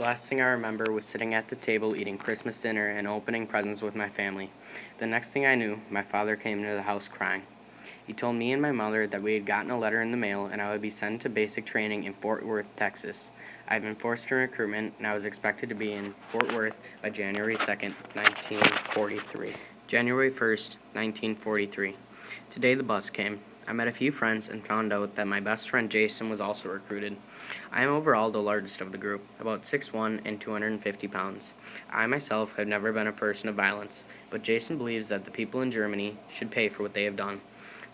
The last thing I remember was sitting at the table eating Christmas dinner and opening presents with my family. The next thing I knew, my father came into the house crying. He told me and my mother that we had gotten a letter in the mail and I would be sent to basic training in Fort Worth, Texas. I had been forced to recruitment and I was expected to be in Fort Worth by January 2nd, 1943. January 1st, 1943. Today the bus came. I met a few friends and found out that my best friend Jason was also recruited. I am overall the largest of the group, about 6'1" and 250 pounds. I myself have never been a person of violence, but Jason believes that the people in Germany should pay for what they have done.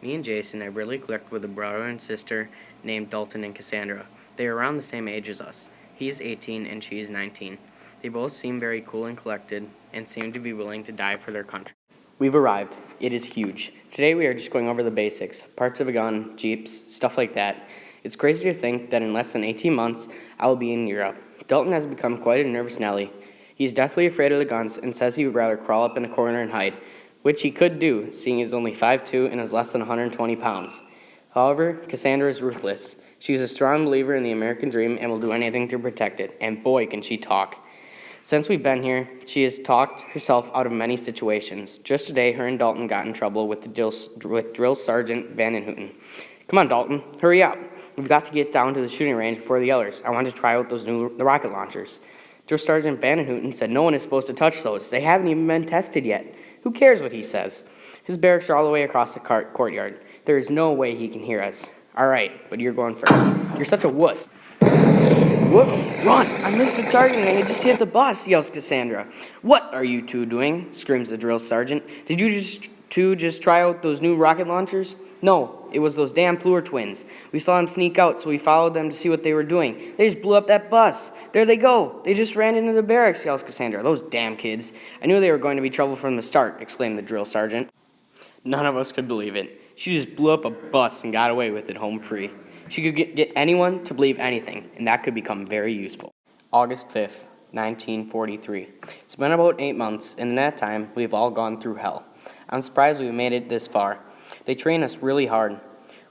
Me and Jason have really clicked with a brother and sister named Dalton and Cassandra. They are around the same age as us. He is 18 and she is 19. They both seem very cool and collected and seem to be willing to die for their country. We've arrived. It is huge. Today we are just going over the basics, parts of a gun, jeeps, stuff like that. It's crazy to think that in less than 18 months, I will be in Europe. Dalton has become quite a nervous Nelly. He is deathly afraid of the guns and says he would rather crawl up in a corner and hide, which he could do, seeing he is only 5'2" and is less than 120 pounds. However, Cassandra is ruthless. She is a strong believer in the American dream and will do anything to protect it, and boy can she talk. Since we've been here, she has talked herself out of many situations. Just today, her and Dalton got in trouble with Drill Sergeant Vandenhouten. Come on, Dalton, hurry up. We've got to get down to the shooting range before the others. I want to try out the rocket launchers. Drill Sergeant Vandenhouten said no one is supposed to touch those. They haven't even been tested yet. Who cares what he says? His barracks are all the way across the courtyard. There is no way he can hear us. All right, but you're going first. You're such a wuss. Whoops, run! I missed the target and I just hit the bus, yells Cassandra. What are you two doing? Screams the drill sergeant. Did you just try out those new rocket launchers? No, it was those damn Plur twins. We saw them sneak out, so we followed them to see what they were doing. They just blew up that bus. There they go. They just ran into the barracks, yells Cassandra. Those damn kids. I knew they were going to be trouble from the start, exclaimed the drill sergeant. None of us could believe it. She just blew up a bus and got away with it home free. She could get anyone to believe anything, and that could become very useful. August 5th, 1943. It's been about 8 months, and in that time, we've all gone through hell. I'm surprised we made it this far. They train us really hard.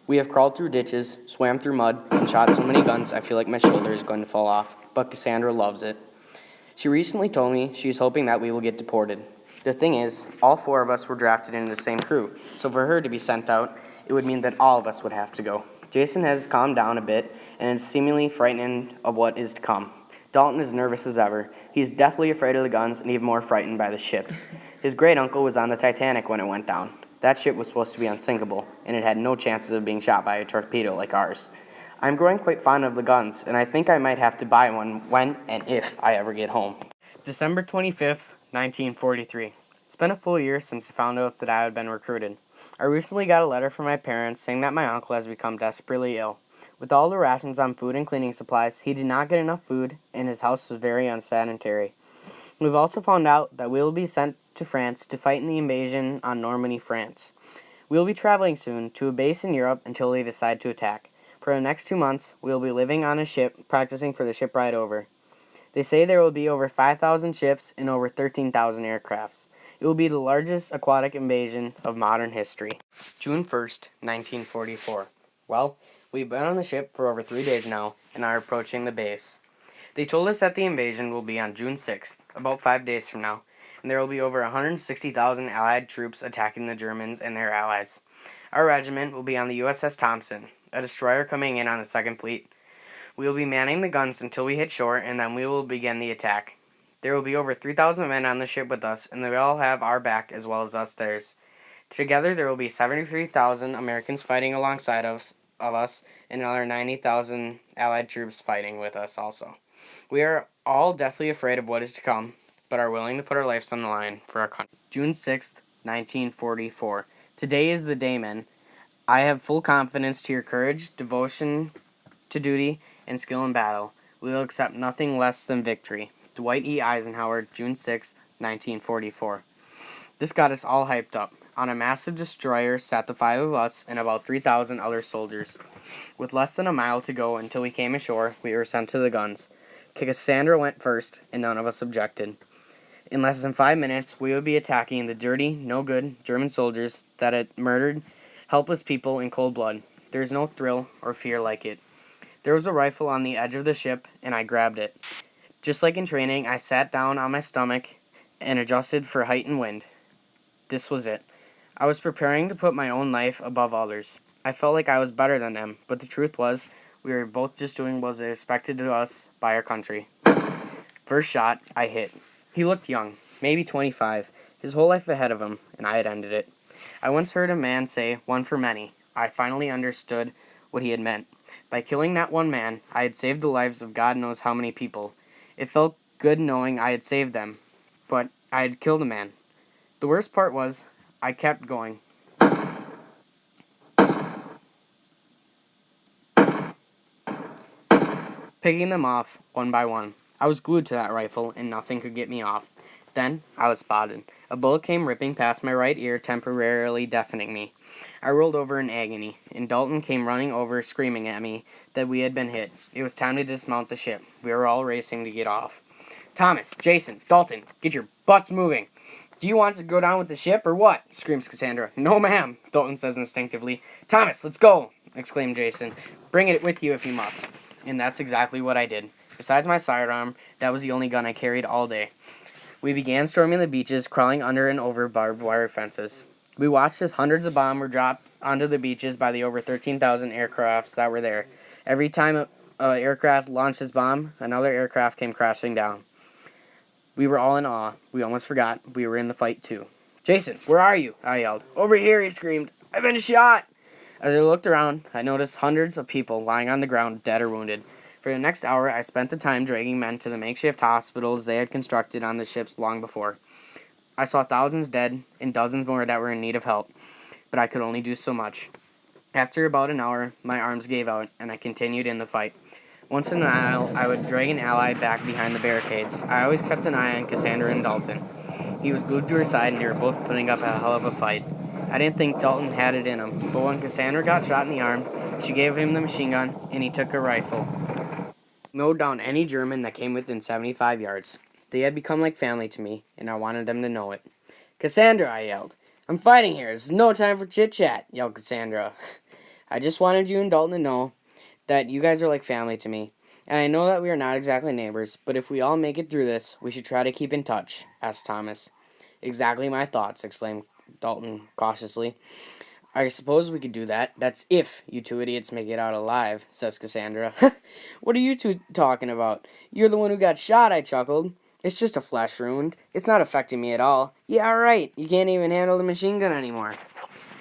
We have crawled through ditches, swam through mud, and shot so many guns I feel like my shoulder is going to fall off, but Cassandra loves it. She recently told me she's hoping that we will get deported. The thing is, all 4 of us were drafted into the same crew, so for her to be sent out, it would mean that all of us would have to go. Jason has calmed down a bit and is seemingly frightened of what is to come. Dalton is nervous as ever. He is deathly afraid of the guns and even more frightened by the ships. His great-uncle was on the Titanic when it went down. That ship was supposed to be unsinkable, and it had no chances of being shot by a torpedo like ours. I'm growing quite fond of the guns, and I think I might have to buy one when and if I ever get home. December 25th, 1943. It's been a full year since I found out that I had been recruited. I recently got a letter from my parents saying that my uncle has become desperately ill. With all the rations on food and cleaning supplies, he did not get enough food, and his house was very unsanitary. We've also found out that we will be sent to France to fight in the invasion on Normandy, France. We will be traveling soon to a base in Europe until they decide to attack. For the next 2 months, we will be living on a ship, practicing for the ship ride over. They say there will be over 5,000 ships and over 13,000 aircrafts. It will be the largest aquatic invasion of modern history. June 1st, 1944. Well, we've been on the ship for over 3 days now and are approaching the base. They told us that the invasion will be on June 6th, about 5 days from now, and there will be over 160,000 Allied troops attacking the Germans and their allies. Our regiment will be on the USS Thompson, a destroyer coming in on the 2nd Fleet. We will be manning the guns until we hit shore, and then we will begin the attack. There will be over 3,000 men on the ship with us, and they all have our back as well as us theirs. Together, there will be 73,000 Americans fighting alongside of us, and another 90,000 Allied troops fighting with us also. We are all deathly afraid of what is to come, but are willing to put our lives on the line for our country. June 6th, 1944. Today is the day, men. I have full confidence to your courage, devotion to duty, and skill in battle. We will accept nothing less than victory. Dwight E. Eisenhower, June 6th, 1944. This got us all hyped up. On a massive destroyer sat the 5 of us and about 3,000 other soldiers. With less than a mile to go until we came ashore, we were sent to the guns. Cassandra went first, and none of us objected. In less than 5 minutes, we would be attacking the dirty, no-good German soldiers that had murdered helpless people in cold blood. There is no thrill or fear like it. There was a rifle on the edge of the ship, and I grabbed it. Just like in training, I sat down on my stomach and adjusted for height and wind. This was it. I was preparing to put my own life above others. I felt like I was better than them, but the truth was, we were both just doing what was expected of us by our country. First shot, I hit. He looked young, maybe 25, his whole life ahead of him, and I had ended it. I once heard a man say, "One for many." I finally understood what he had meant. By killing that one man, I had saved the lives of God knows how many people. It felt good knowing I had saved them, but I had killed a man. The worst part was, I kept going. Picking them off one by one. I was glued to that rifle, and nothing could get me off. Then I was spotted. A bullet came ripping past my right ear, temporarily deafening me. I rolled over in agony, and Dalton came running over, screaming at me that we had been hit. It was time to dismount the ship. We were all racing to get off. "Thomas, Jason, Dalton, get your butts moving. Do you want to go down with the ship, or what?" screams Cassandra. "No, ma'am," Dalton says instinctively. "Thomas, let's go," exclaimed Jason. "Bring it with you if you must." And that's exactly what I did. Besides my sidearm, that was the only gun I carried all day. We began storming the beaches, crawling under and over barbed wire fences. We watched as hundreds of bombs were dropped onto the beaches by the over 13,000 aircrafts that were there. Every time an aircraft launched its bomb, another aircraft came crashing down. We were all in awe. We almost forgot we were in the fight too. "Jason, where are you?" I yelled. "Over here," he screamed. "I've been shot." As I looked around, I noticed hundreds of people lying on the ground, dead or wounded. For the next hour, I spent the time dragging men to the makeshift hospitals they had constructed on the ships long before. I saw thousands dead and dozens more that were in need of help, but I could only do so much. After about an hour, my arms gave out, and I continued in the fight. Once in a while, I would drag an ally back behind the barricades. I always kept an eye on Cassandra and Dalton. He was glued to her side, and they were both putting up a hell of a fight. I didn't think Dalton had it in him, but when Cassandra got shot in the arm, she gave him the machine gun, and he took a rifle. Mowed down any German that came within 75 yards. They had become like family to me, and I wanted them to know it. "Cassandra," I yelled. "I'm fighting here. This is no time for chit-chat," yelled Cassandra. "I just wanted you and Dalton to know that you guys are like family to me. And I know that we are not exactly neighbors, but if we all make it through this, we should try to keep in touch," asked Thomas. "Exactly my thoughts," exclaimed Dalton cautiously. "I suppose we could do that. That's if you two idiots make it out alive," says Cassandra. "What are you two talking about? You're the one who got shot," I chuckled. "It's just a flesh wound. It's not affecting me at all." "Yeah, right. You can't even handle the machine gun anymore."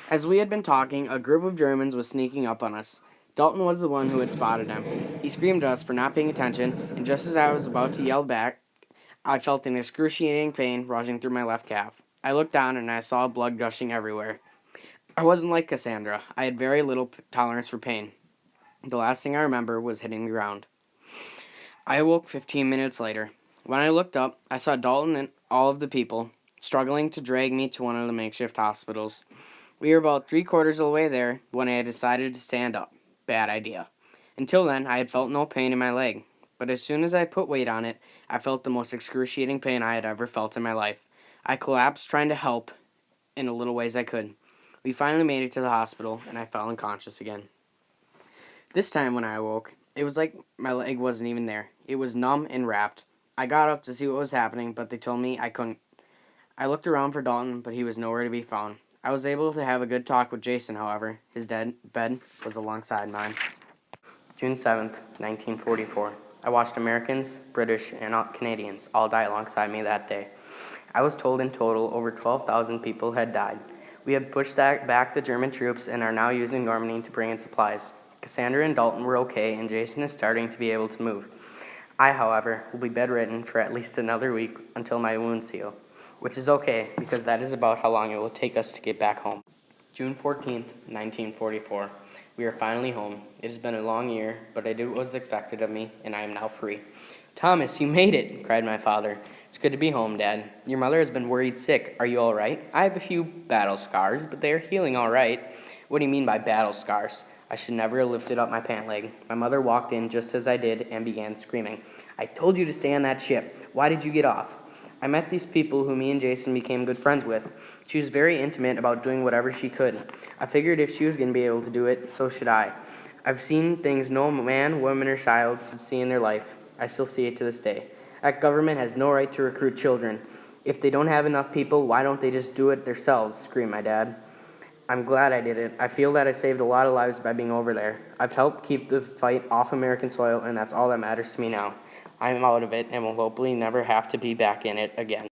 As we had been talking, a group of Germans was sneaking up on us. Dalton was the one who had spotted him. He screamed at us for not paying attention, and just as I was about to yell back, I felt an excruciating pain rushing through my left calf. I looked down and I saw blood gushing everywhere. I wasn't like Cassandra. I had very little tolerance for pain. The last thing I remember was hitting the ground. I awoke 15 minutes later. When I looked up, I saw Dalton and all of the people struggling to drag me to one of the makeshift hospitals. We were about 3/4 of the way there when I had decided to stand up. Bad idea. Until then, I had felt no pain in my leg. But as soon as I put weight on it, I felt the most excruciating pain I had ever felt in my life. I collapsed trying to help in the little ways I could. We finally made it to the hospital, and I fell unconscious again. This time when I awoke, it was like my leg wasn't even there. It was numb and wrapped. I got up to see what was happening, but they told me I couldn't. I looked around for Dalton, but he was nowhere to be found. I was able to have a good talk with Jason, however. His bed was alongside mine. June 7th, 1944. I watched Americans, British, and Canadians all die alongside me that day. I was told in total over 12,000 people had died. We had pushed back the German troops and are now using Normandy to bring in supplies. Cassandra and Dalton were okay, and Jason is starting to be able to move. I, however, will be bedridden for at least another week until my wounds heal, which is okay because that is about how long it will take us to get back home. June 14th, 1944. We are finally home. It has been a long year, but I did what was expected of me, and I am now free. "Thomas, you made it," cried my father. "It's good to be home, Dad. Your mother has been worried sick. Are you all right?" "I have a few battle scars, but they are healing all right." "What do you mean by battle scars?" I should never have lifted up my pant leg. My mother walked in just as I did and began screaming. "I told you to stay on that ship. Why did you get off?" I met these people who me and Jason became good friends with. She was very intimate about doing whatever she could. I figured if she was going to be able to do it, so should I. I've seen things no man, woman, or child should see in their life. I still see it to this day. That government has no right to recruit children. If they don't have enough people, why don't they just do it themselves?" screamed my dad. "I'm glad I did it. I feel that I saved a lot of lives by being over there. I've helped keep the fight off American soil, and that's all that matters to me now. I'm out of it and will hopefully never have to be back in it again."